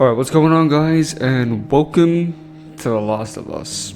Alright, what's going on, guys, and welcome to The Last of Us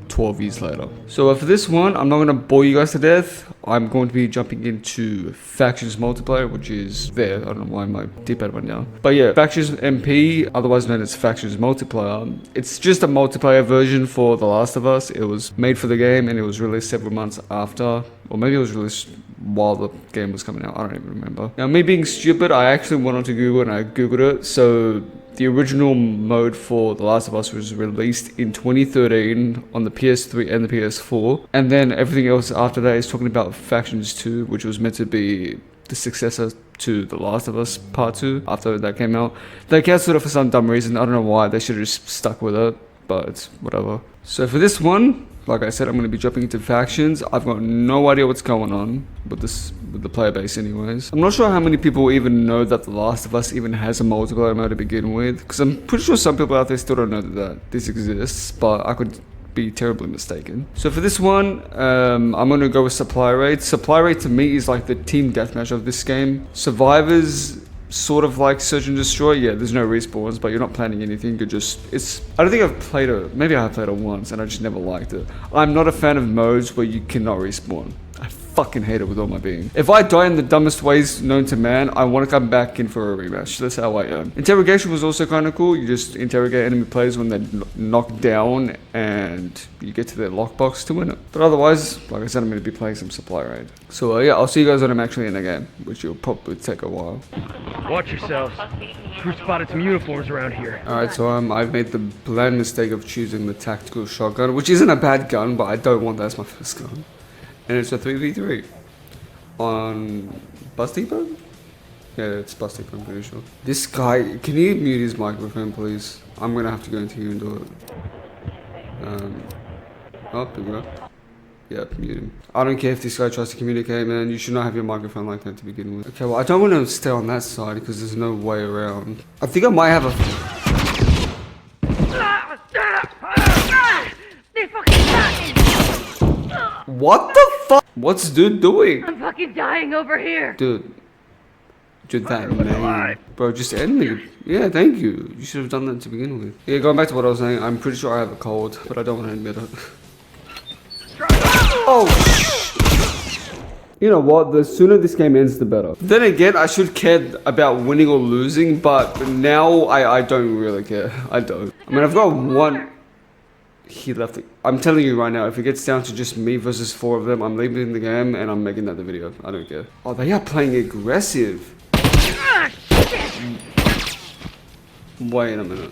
12 years later. So for this one, I'm not going to bore you guys to death. I'm going to be jumping into Factions Multiplayer, which is there. I don't know why my D-pad went down. But yeah, Factions MP, otherwise known as Factions Multiplayer. It's just a multiplayer version for The Last of Us. It was made for the game and it was released several months after. Or maybe it was released while the game was coming out. I don't even remember. Now, me being stupid, I actually went onto Google and I Googled it. So the original mode for The Last of Us was released in 2013 on the PS3 and the PS4. And then everything else after that is talking about Factions 2, which was meant to be the successor to The Last of Us Part 2 after that came out. They cancelled it for some dumb reason. I don't know why. They should have just stuck with it, but it's whatever. So for this one, like I said, I'm going to be jumping into Factions. I've got no idea what's going on with the player base anyways. I'm not sure how many people even know that The Last of Us even has a multiplayer mode to begin with, because I'm pretty sure some people out there still don't know that this exists, but I could be terribly mistaken. So for this one, I'm going to go with Supply Rate. Supply Rate to me is like the team deathmatch of this game. Survivors, sort of like Search and Destroy. Yeah, there's no respawns, but you're not planning anything. You're just, I don't think I've played it. Maybe I have played it once and I just never liked it. I'm not a fan of modes where you cannot respawn. I fucking hate it with all my being. If I die in the dumbest ways known to man, I want to come back in for a rematch. That's how I am. Interrogation was also kind of cool. You just interrogate enemy players when they're knocked down and you get to their lockbox to win it. But otherwise, like I said, I'm going to be playing some Supply Raid. So yeah, I'll see you guys when I'm actually in the game, which will probably take a while. Watch yourselves. Crew spotted some uniforms around here. Alright, so I've made the bland mistake of choosing the tactical shotgun, which isn't a bad gun, but I don't want that as my first gun. And it's a 3v3 on Bus Depot? Yeah, it's Bus Depot, I'm pretty sure. This guy, can you mute his microphone, please? I'm gonna have to go into here and do it. Oh, here we go. Yeah, mute him. I don't care if this guy tries to communicate, man. You should not have your microphone like that to begin with. Okay, well, I don't want to stay on that side because there's no way around. I think I might have a... They fucking got me! What the fuck? What's dude doing? I'm fucking dying over here! Dude, that name. Bro, just end me. Yeah, thank you. You should have done that to begin with. Yeah, going back to what I was saying, I'm pretty sure I have a cold, but I don't want to admit it. Oh, you know what? The sooner this game ends, the better. Then again, I should care about winning or losing, but now I don't really care. I don't. I mean, I've got one. He left it. I'm telling you right now, if it gets down to just me versus 4 of them, I'm leaving the game and I'm making that the video. I don't care. Oh, they are playing aggressive. Wait a minute.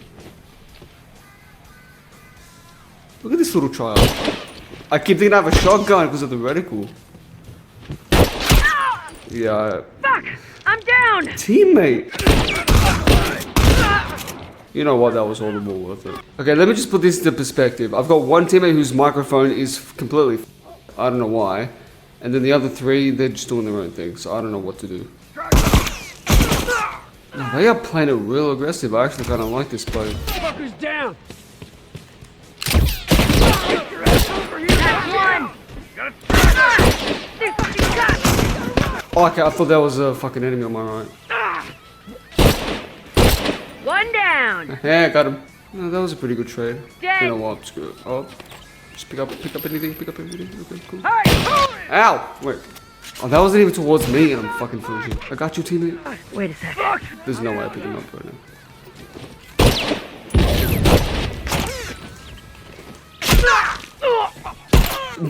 Look at this little child. I keep thinking I have a shotgun because of the reticle. Yeah. Fuck! I'm down! Teammate! You know what, that was all the more worth it. Okay, let me just put this into perspective. I've got one teammate whose microphone is completely I don't know why. And then the other 3, they're just doing their own thing, so I don't know what to do. Oh, they are playing it real aggressive. I actually kind of like this play. Fucker's down! Oh, okay, I thought that was a fucking enemy on my right. One down! Yeah, got him. No, that was a pretty good trade. Dead. You know what? Screw it. Oh, just pick up anything. Pick up anything. Okay, cool. Hey! Ow! Wait. Oh, that wasn't even towards me, and I'm fucking finishing. I got you, teammate. Wait a second. There's no way I pick him up right now.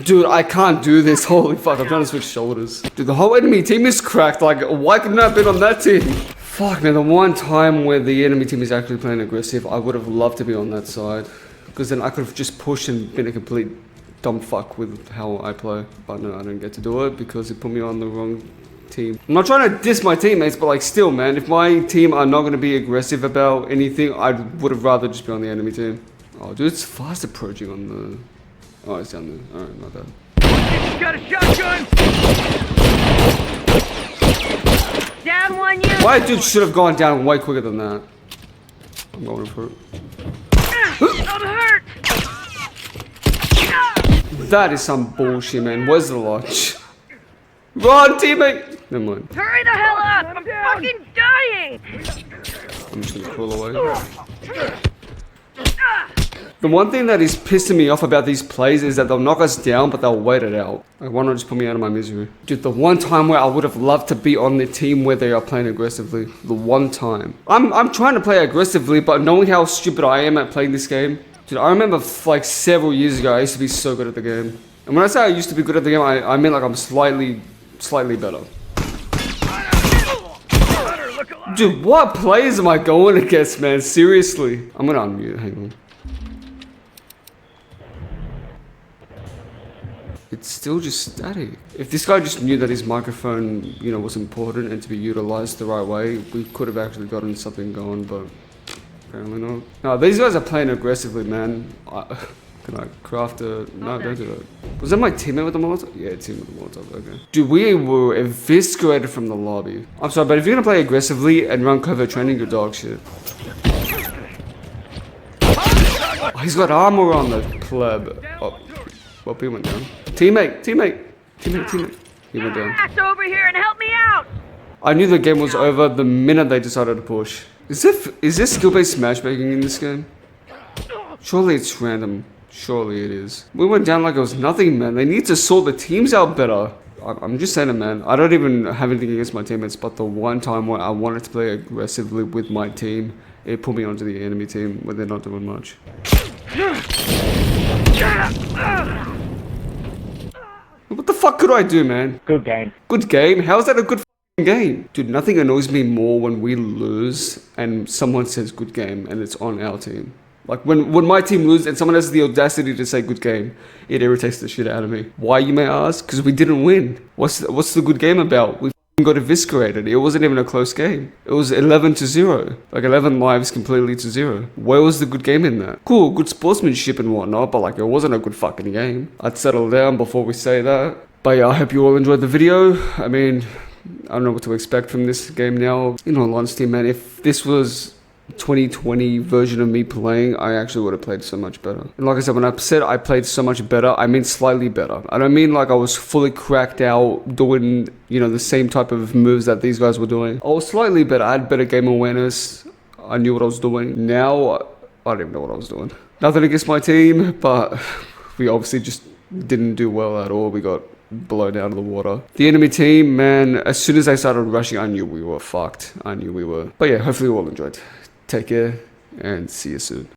Dude, I can't do this. Holy fuck, I'm trying to switch shoulders. Dude, the whole enemy team is cracked. Like, why couldn't I have been on that team? Fuck, man, the one time where the enemy team is actually playing aggressive, I would have loved to be on that side. Because then I could have just pushed and been a complete dumb fuck with how I play. But no, I don't get to do it because it put me on the wrong team. I'm not trying to diss my teammates, but like still, man, if my team are not going to be aggressive about anything, I would have rather just be on the enemy team. Oh, dude, it's fast approaching on the... Oh, it's down there. Alright, not bad. Got a shotgun! Down one unit! My dude should have gone down way quicker than that. I'm going for it. I'm hurt! That is some bullshit, man. Where's the lodge? Run, teammate! Never mind. Hurry the hell up! I'm fucking dying! I'm just gonna crawl away. The one thing that is pissing me off about these plays is that they'll knock us down, but they'll wait it out. Like, why not just put me out of my misery? Dude, the one time where I would have loved to be on the team where they are playing aggressively. The one time. I'm trying to play aggressively, but knowing how stupid I am at playing this game. Dude, I remember like several years ago, I used to be so good at the game. And when I say I used to be good at the game, I mean like I'm slightly better. Dude, what plays am I going against, man? Seriously. I'm gonna unmute, hang on. It's still just static. If this guy just knew that his microphone, you know, was important and to be utilized the right way, we could have actually gotten something going, but apparently not. No, these guys are playing aggressively, man. Can I craft a... No, don't do that. Was that my teammate with the Molotov? Yeah, team with the Molotov, okay. Dude, we were eviscerated from the lobby. I'm sorry, but if you're gonna play aggressively and run covert training, you're dog shit. Oh, he's got armor on the pleb. Oh, well, he went down. Teammate. He went down. Ass over here and help me out! I knew the game was over the minute they decided to push. Is there skill-based matchmaking in this game? Surely it's random. Surely it is. We went down like it was nothing, man. They need to sort the teams out better. I'm just saying it, man. I don't even have anything against my teammates, but the one time where I wanted to play aggressively with my team, it put me onto the enemy team where they're not doing much. What the fuck could I do, man? Good game. Good game? How's that a good game? Dude, nothing annoys me more when we lose and someone says good game and it's on our team. Like when my team loses and someone has the audacity to say good game, it irritates the shit out of me. Why, you may ask? Because we didn't win. What's the good game about? We got eviscerated. It wasn't even a close game. It was 11-0. Like 11 lives completely to 0. Where was the good game in that? Cool, good sportsmanship and whatnot, but like it wasn't a good fucking game. I'd settle down before we say that. But yeah, I hope you all enjoyed the video. I mean, I don't know what to expect from this game now. In all honesty, man, if this was 2020 version of me playing, I actually would have played so much better. And like I said, when I said I played so much better, I mean slightly better. I don't mean like I was fully cracked out doing, you know, the same type of moves that these guys were doing. I was slightly better. I had better game awareness. I knew what I was doing. Now, I don't even know what I was doing. Nothing against my team, but we obviously just didn't do well at all. We got blown out of the water. The enemy team, man, as soon as they started rushing, I knew we were fucked. I knew we were. But yeah, hopefully you all enjoyed. Take care and see you soon.